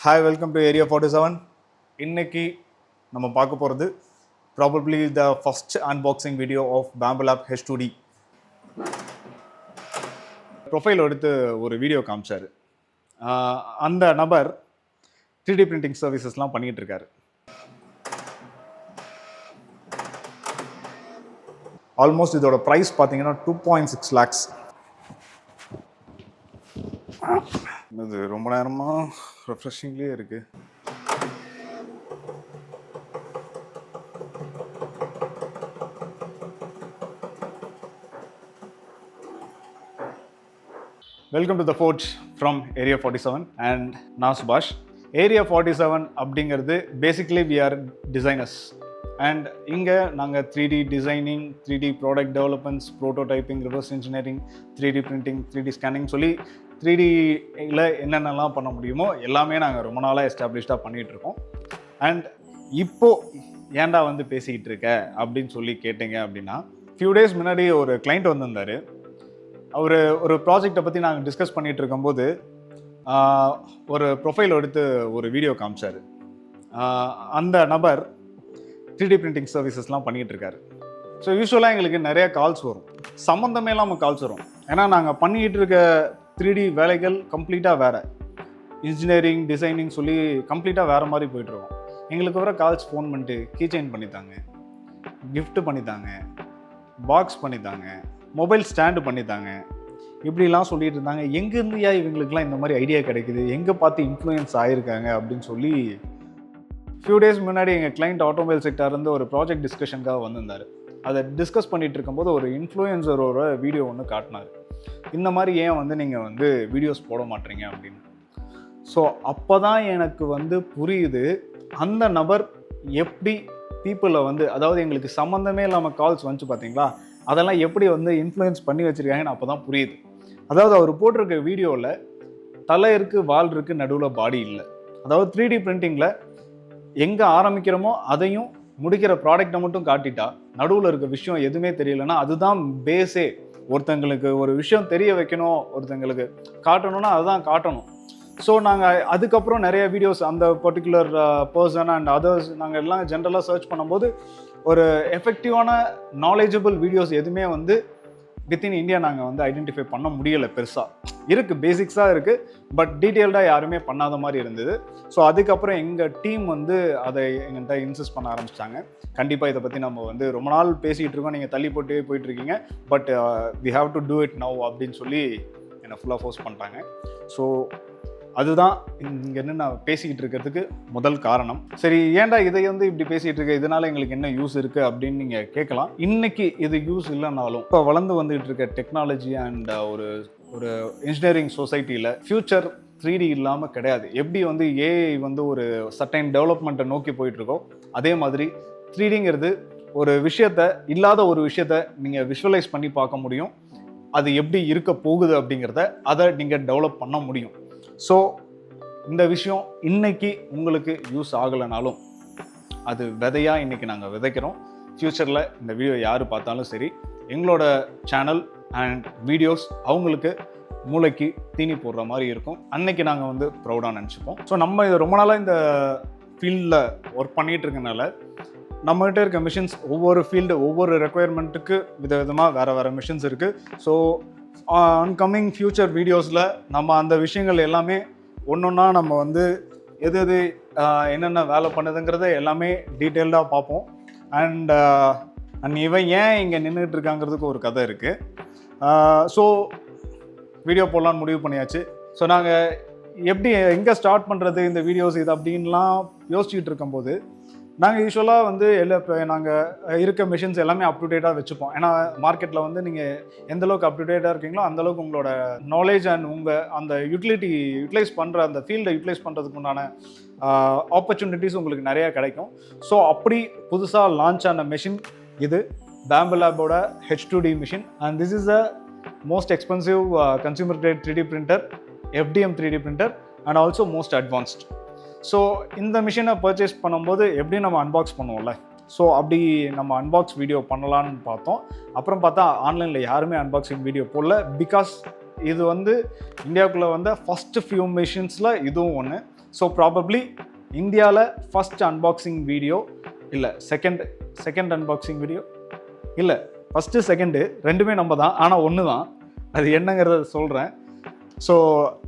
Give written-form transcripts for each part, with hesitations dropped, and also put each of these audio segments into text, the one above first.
Hi, welcome to Area 47. இன்னைக்கு நம்ம பார்க்க போகிறது probably the first unboxing video of Bamboo Lab H2D. Profile எடுத்து ஒரு வீடியோ காமிச்சார். அந்த நபர் 3D printing சர்வீசஸ்லாம் பண்ணிகிட்டு இருக்காரு. ஆல்மோஸ்ட் இதோட ப்ரைஸ் பார்த்தீங்கன்னா 2.6 lakhs. இது ரொம்ப நேரமாக ரெஃப்ரெஷிங்லேயே இருக்குது. Welcome to the forge from area 47 and நான் சுபாஷ். ஏரியா 47 அப்படிங்கிறது basically we are designers and இங்கே நாங்கள் 3D designing, 3D product developments, prototyping, reverse engineering, 3D printing, 3D scanning சொல்லி 3Dயில் என்னென்னலாம் பண்ண முடியுமோ எல்லாமே நாங்கள் ரொம்ப நாளாக எஸ்டாப்ளிஷ்டாக பண்ணிகிட்ருக்கோம். அண்ட் இப்போது ஏன்டா வந்து பேசிக்கிட்டு இருக்க அப்படின்னு சொல்லி கேட்டிங்க அப்படின்னா, ஃபியூ டேஸ் முன்னாடி ஒரு கிளைண்ட் வந்திருந்தார். அவர் ஒரு ப்ராஜெக்டை பற்றி நாங்கள் டிஸ்கஸ் பண்ணிகிட்டு இருக்கும்போது ஒரு ப்ரொஃபைல் எடுத்து ஒரு வீடியோ காமிச்சார். அந்த நபர் 3D பிரிண்டிங் சர்வீசஸ்லாம் பண்ணிகிட்டு இருக்காரு. ஸோ யூஸ்வலாக எங்களுக்கு நிறைய கால்ஸ் வரும், சம்மந்தமே இல்லாமல் கால்ஸ் வரும். ஏன்னா நாங்கள் பண்ணிக்கிட்டு இருக்க 3D வேலைகள் கம்ப்ளீட்டாக வேறு, இன்ஜினியரிங் டிசைனிங் சொல்லி கம்ப்ளீட்டாக வேறு மாதிரி போயிட்டுருக்கோம். எங்களுக்கு வர கால்ஸ் ஃபோன் பண்ணிட்டு கீச்செயின் பண்ணித்தாங்க, கிஃப்ட்டு பண்ணித்தாங்க, பாக்ஸ் பண்ணித்தாங்க, மொபைல் ஸ்டாண்டு பண்ணித்தாங்க, இப்படிலாம் சொல்லிட்டு இருந்தாங்க. எங்கேருந்துயா இவங்களுக்குலாம் இந்த மாதிரி ஐடியா கிடைக்குது, எங்கே பார்த்து இன்ஃப்ளூயன்ஸ் ஆகிருக்காங்க அப்படின்னு சொல்லி ஃபியூ டேஸ் முன்னாடி எங்கள் கிளைண்ட் ஆட்டோமொபைல் செக்டார்லேருந்து ஒரு ப்ராஜெக்ட் டிஸ்கஷனுக்காக வந்திருந்தார். அதை டிஸ்கஸ் பண்ணிகிட்டு இருக்கும்போது ஒரு இன்ஃப்ளூயன்சரோட வீடியோ ஒன்று காட்டினார். இந்த மாதிரி ஏன் வந்து நீங்கள் வந்து வீடியோஸ் போட மாட்டீங்க அப்படின்னு. ஸோ அப்போ தான் எனக்கு வந்து புரியுது அந்த நபர் எப்படி பீப்புளை வந்து, அதாவது எங்களுக்கு சம்மந்தமே இல்லாமல் கால்ஸ் வந்துச்சு பார்த்தீங்களா, அதெல்லாம் எப்படி வந்து இன்ஃப்ளூயன்ஸ் பண்ணி வச்சுருக்காங்கன்னு அப்போ தான் புரியுது. அதாவது அவர் போட்டிருக்க வீடியோவில் தலை இருக்குது, வால் இருக்குது, நடுவில் பாடி இல்லை. அதாவது 3D பிரிண்டிங்கில் எங்கே ஆரம்பிக்கிறோமோ அதையும் முடிக்கிற ப்ராடக்டை மட்டும் காட்டிட்டா நடுவில் இருக்க விஷயம் எதுவுமே தெரியலன்னா அதுதான் பேஸே. ஒருத்தங்களுக்கு ஒரு விஷயம் தெரிய வைக்கணும், ஒருத்தங்களுக்கு காட்டணும்னா அதுதான் காட்டணும். ஸோ நாங்கள் அதுக்கப்புறம் நிறைய வீடியோஸ் அந்த பர்டிகுலர் பர்சன் அண்ட் அதர்ஸ் நாங்கள் எல்லாம் ஜென்ரலாக சர்ச் பண்ணும்போது ஒரு எஃபெக்டிவான நாலேஜபிள் வீடியோஸ் எதுவுமே வந்து வித்தின் இந்தியா நாங்கள் வந்து ஐடென்டிஃபை பண்ண முடியலை. பெருசாக இருக்குது, பேசிக்ஸாக இருக்குது, பட் டீட்டெயில்டாக யாருமே பண்ணாத மாதிரி இருந்தது. ஸோ அதுக்கப்புறம் எங்கள் டீம் வந்து அதை எங்கள்கிட்ட இன்சிஸ்ட் பண்ண ஆரம்பிச்சிட்டாங்க. கண்டிப்பாக இதை பற்றி நம்ம வந்து ரொம்ப நாள் பேசிகிட்டு இருக்கோம், நீங்கள் தள்ளி போட்டு போயிட்டுருக்கீங்க, but we have to do it now அப்படின்னு சொல்லி என்னை ஃபுல்லாக ஃபோர்ஸ் பண்ணிட்டாங்க. ஸோ அதுதான் இங்கே என்ன நான் பேசிக்கிட்டு இருக்கிறதுக்கு முதல் காரணம். சரி, ஏன்டா இதை வந்து இப்படி பேசிகிட்டு இருக்க, இதனால் எங்களுக்கு என்ன யூஸ் இருக்குது அப்படின்னு நீங்கள் கேட்கலாம். இன்றைக்கி இது யூஸ் இல்லைனாலும் இப்போ வளர்ந்து வந்துகிட்டு இருக்க டெக்னாலஜி அண்ட் ஒரு இன்ஜினியரிங் சொசைட்டியில் ஃப்யூச்சர் 3D இல்லாமல் கிடையாது. எப்படி வந்து ஏஐ வந்து ஒரு சர்டைன் டெவலப்மெண்ட்டை நோக்கி போயிட்டுருக்கோ, அதே மாதிரி 3Dங்கிறது ஒரு விஷயத்தை, இல்லாத ஒரு விஷயத்தை நீங்கள் விஷுவலைஸ் பண்ணி பார்க்க முடியும். அது எப்படி இருக்க போகுது அப்படிங்கிறத அதை நீங்கள் டெவலப் பண்ண முடியும். ஸோ இந்த விஷயம் இன்னைக்கு உங்களுக்கு யூஸ் ஆகலைனாலும் அது விதையாக இன்றைக்கி நாங்கள் விதைக்கிறோம். ஃப்யூச்சரில் இந்த வீடியோ யார் பார்த்தாலும் சரி, எங்களோட சேனல் அண்ட் வீடியோஸ் அவங்களுக்கு மூளைக்கு தீனி போடுற மாதிரி இருக்கும். அன்னைக்கு நாங்கள் வந்து ப்ரௌடாக நினச்சிப்போம். ஸோ நம்ம இது ரொம்ப நாளாக இந்த ஃபீல்டில் ஒர்க் பண்ணிகிட்டு இருக்கனால நம்மகிட்ட இருக்க மிஷின்ஸ் ஒவ்வொரு ஃபீல்டு, ஒவ்வொரு ரெக்குயர்மெண்ட்டுக்கு விதவிதமாக வேறு மிஷின்ஸ் இருக்குது. ஸோ அன்கமிங் ஃப்யூச்சர் வீடியோஸில் நம்ம அந்த விஷயங்கள் எல்லாமே ஒன்றொன்னா நம்ம வந்து எது என்னென்ன வேலை பண்ணுதுங்கிறத எல்லாமே டீட்டெயில்டாக பார்ப்போம். அண்ட் இவன் ஏன் இங்கே நின்றுட்டு இருக்காங்கிறதுக்கு ஒரு கதை இருக்குது. ஸோ வீடியோ போடலான்னு முடிவு பண்ணியாச்சு. ஸோ நாங்கள் எப்படி எங்கே ஸ்டார்ட் பண்ணுறது இந்த வீடியோஸ் இது அப்படின்லாம் யோசிச்சுக்கிட்டு இருக்கும்போது நாங்கள் யூஸ்வலாக வந்து இப்போ நாங்கள் இருக்க மிஷின்ஸ் எல்லாமே அப் டு டேட்டாக வச்சுப்போம். ஏன்னா மார்க்கெட்டில் வந்து நீங்கள் எந்தளவுக்கு அப் டு டேட்டாக இருக்கீங்களோ அந்தளவுக்கு உங்களோட நாலேஜ் அண்ட் உங்கள் அந்த யூட்டிலைஸ் பண்ணுற அந்த ஃபீல்டை யூட்டிலைஸ் பண்ணுறதுக்கு உண்டான ஆப்பர்ச்சுனிட்டிஸ் உங்களுக்கு நிறையா கிடைக்கும். ஸோ அப்படி புதுசாக லான்ச் ஆன மிஷின் இது Bamboo Labோட H2D machine. And this is a most expensive consumer grade 3D printer, FDM 3D printer and also most advanced. So இந்த மிஷினை பர்ச்சேஸ் பண்ணும்போது எப்படி நம்ம அன்பாக்ஸ் பண்ணுவோம்ல, ஸோ அப்படி நம்ம அன்பாக்ஸ் வீடியோ பண்ணலான்னு பார்த்தோம். அப்புறம் பார்த்தா ஆன்லைனில் யாருமே அன்பாக்சிங் வீடியோ போடல. பிகாஸ் இது வந்து இந்தியாவுக்குள்ளே வந்த ஃபஸ்ட்டு ஃபியூ மிஷின்ஸில் இதுவும் ஒன்று. ஸோ ப்ராபப்ளி இந்தியாவில் ஃபஸ்ட் அன்பாக்சிங் வீடியோ இல்லை செகண்ட் அன்பாக்சிங் வீடியோ இல்லை ஃபஸ்ட்டு செகண்டு ரெண்டுமே நம்ம தான், ஆனால் ஒன்று தான். அது என்னங்கிறத சொல்கிறேன். ஸோ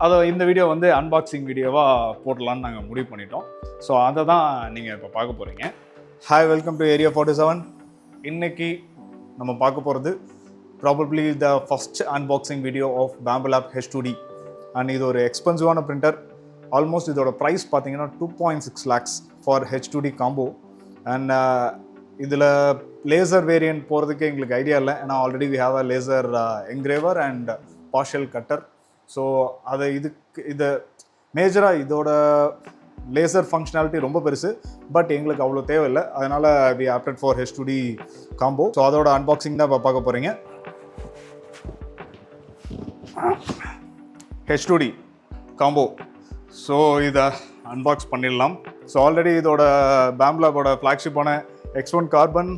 அதை இந்த வீடியோ வந்து அன்பாக்சிங் வீடியோவாக போடலான்னு நாங்கள் முடிவு பண்ணிட்டோம். ஸோ அதை தான் நீங்கள் இப்போ பார்க்க போகிறீங்க. Hi, welcome to area 47. இன்னைக்கு நம்ம பார்க்க போகிறது probably the first unboxing video of Bambu Lab H2D. And இது ஒரு எக்ஸ்பென்சிவான பிரிண்டர். ஆல்மோஸ்ட் இதோட ப்ரைஸ் பார்த்தீங்கன்னா 2.6 lakhs for H2D combo. And இதில் லேசர் வேரியன்ட் போகிறதுக்கு எங்களுக்கு ஐடியா இல்லை, ஏன்னா already we have a laser engraver and partial cutter. So அதை இதை மேஜராக இதோட லேசர் ஃபங்க்ஷனாலிட்டி ரொம்ப பெருசு, பட் எங்களுக்கு அவ்வளோ தேவையில்லை. அதனால் we opted for H2D combo. So அதோட அன்பாக்சிங் தான் இப்போ பார்க்க போகிறீங்க. H2D combo. ஸோ இதை அன்பாக்ஸ் பண்ணிடலாம். ஸோ ஆல்ரெடி இதோட Bambu Labோட ஃப்ளாக்ஷிப்பான X1 carbon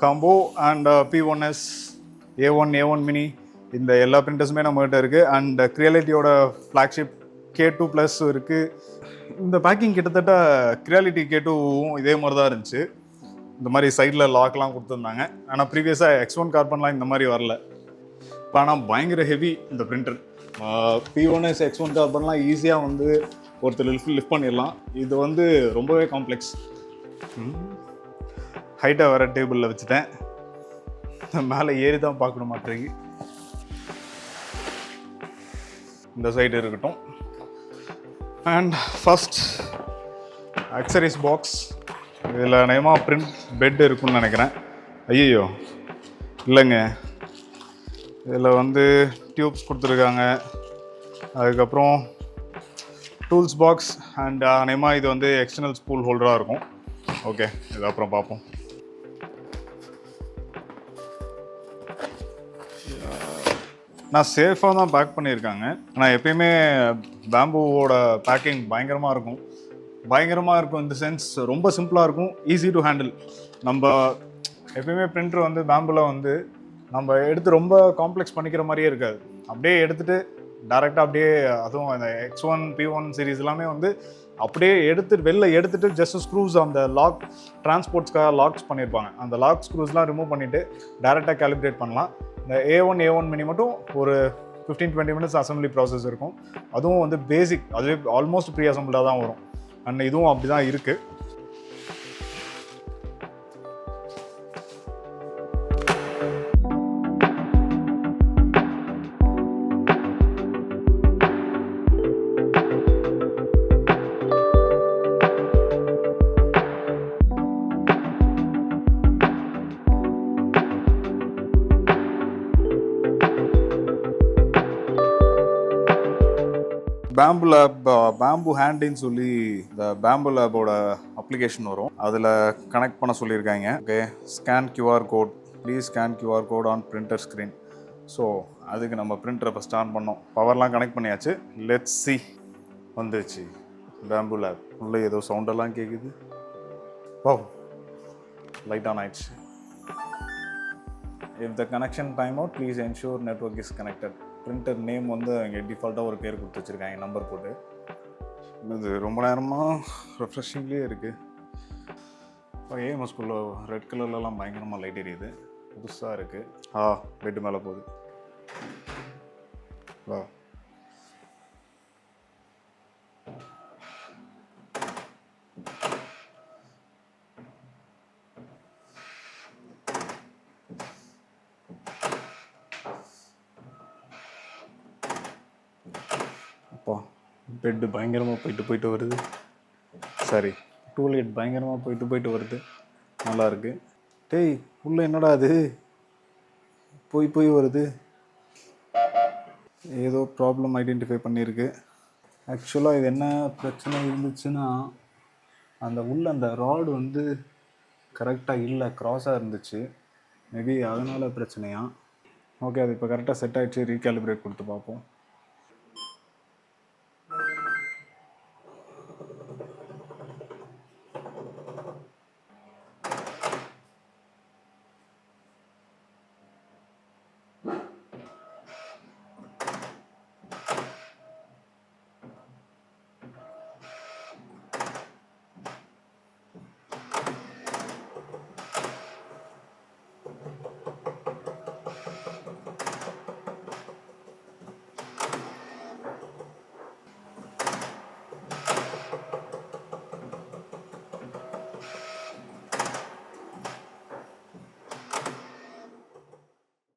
combo and P1S A1 A1 mini இந்த எல்லா பிரிண்டர்ஸுமே நம்மகிட்ட இருக்குது. அண்ட் கிரியாலிட்டியோட ஃப்ளாக்ஷிப் K2+ இருக்குது. இந்த பேக்கிங் கிட்டத்தட்ட கிரியாலிட்டி K2வும் இதே மாதிரி தான் இருந்துச்சு. இந்த மாதிரி சைடில் லாக்லாம் கொடுத்துருந்தாங்க. ஆனால் ப்ரீவியஸாக X1 கார்பன்லாம் இந்த மாதிரி வரல. இப்போ ஆனால் பயங்கர ஹெவி இந்த பிரிண்டர். P1S X1 கார்பன்லாம் ஈஸியாக வந்து ஒருத்தர் லிஃப்ட் பண்ணிடலாம். இது வந்து ரொம்பவே காம்ப்ளெக்ஸ். ஹைட்டாக வேறு டேபிளில் வச்சுட்டேன். மேலே ஏறி தான் பார்க்கணும் மாட்டேங்குது. இந்த சைடு இருக்கட்டும். And first accessories box. இதில் நேமாக பிரிண்ட் பெட் இருக்குன்னு நினைக்கிறேன். ஐயோ இல்லைங்க, இதில் வந்து டியூப்ஸ் கொடுத்துருக்காங்க. அதுக்கப்புறம் டூல்ஸ் பாக்ஸ் அண்ட் நேமாக இது வந்து எக்ஸ்டர்னல் ஸ்பூல் ஹோல்டராக இருக்கும். ஓகே, இது அப்புறம் பார்ப்போம். நான் சேஃபாக தான் பேக் பண்ணியிருக்காங்க. ஆனால் எப்பயுமே பேம்புவோட பேக்கிங் பயங்கரமாக இருக்கும். இந்த சென்ஸ் ரொம்ப சிம்பிளாக இருக்கும், ஈஸி டு ஹேண்டில். நம்ம எப்பயுமே பிரிண்டர் வந்து பேம்பில் வந்து நம்ம எடுத்து ரொம்ப காம்ப்ளெக்ஸ் பண்ணிக்கிற மாதிரியே இருக்காது. அப்படியே எடுத்துகிட்டு டேரெக்டாக அப்படியே, அதுவும் அந்த X1 P1 சீரீஸ் எல்லாமே வந்து அப்படியே வெளில எடுத்துகிட்டு ஜஸ்ட் ஸ்க்ரூஸ் அந்த லாக் டிரான்ஸ்போர்ட்ஸ்க்காக லாக்ஸ் பண்ணியிருப்பாங்க. அந்த லாக் ஸ்க்ரூஸ்லாம் ரிமூவ் பண்ணிவிட்டு டேரெக்டாக கேலிப்ரேட் பண்ணலாம். இந்த A1 மினி மட்டும் ஒரு 15-20 minutes அசம்பிளி ப்ராசஸ் இருக்கும். அதுவும் வந்து பேசிக், அதுவே ஆல்மோஸ்ட் ப்ரீ அசம்பிளாக தான் வரும். அண்ட் இதுவும் அப்படி தான் இருக்குது. பேம்பு ஹேண்டின்னு சொல்லி இந்த Bambu Labோட அப்ளிகேஷன் வரும். அதில் கனெக்ட் பண்ண சொல்லியிருக்காங்க. Okay, scan QR code, please scan QR code on printer screen. So அதுக்கு நம்ம பிரிண்டரை ஃபஸ்ட் ஆன் பண்ணோம். பவர்லாம் கனெக்ட் பண்ணியாச்சு. Let's see. வந்துச்சு Bambu Lab. உள்ளே ஏதோ சவுண்டெல்லாம் கேட்குது. ஓ, லைட் ஆன் ஆயிடுச்சு. If the connection time out please ensure network is connected. Printer name வந்து இங்கே டிஃபால்ட்டாக ஒரு பேர் கொடுத்து வச்சுருக்காங்க, நம்பர் போட்டு. இது ரொம்ப நேரமாக ரெஃப்ரெஷிங்லேயே இருக்குது. இப்போ ஏஎம்எஸ்குள்ளே ரெட் கலர்லலாம் பயங்கரமாக லைட் எரியுது, புதுசாக இருக்குது. பெட்டு மேலே போகுது. வா, பெட்டு பயங்கரமாக போயிட்டு வருது. சரி, டூல்கேட் பயங்கரமாக போயிட்டு வருது. நல்லா இருக்கு. டேய், உள்ள என்னடா அது போய் வருது? ஏதோ ப்ராப்ளம் ஐடென்டிஃபை பண்ணியிருக்கு. ஆக்சுவலாக இது என்ன பிரச்சனை இருந்துச்சுன்னா, அந்த ராடு வந்து கரெக்டாக இல்லை, க்ராஸாக இருந்துச்சு. மேபி அதனால் பிரச்சனையா? ஓகே, அது இப்போ கரெக்டாக செட் ஆகிடுச்சு. ரீகாலிப்ரேட் கொடுத்து பார்ப்போம்.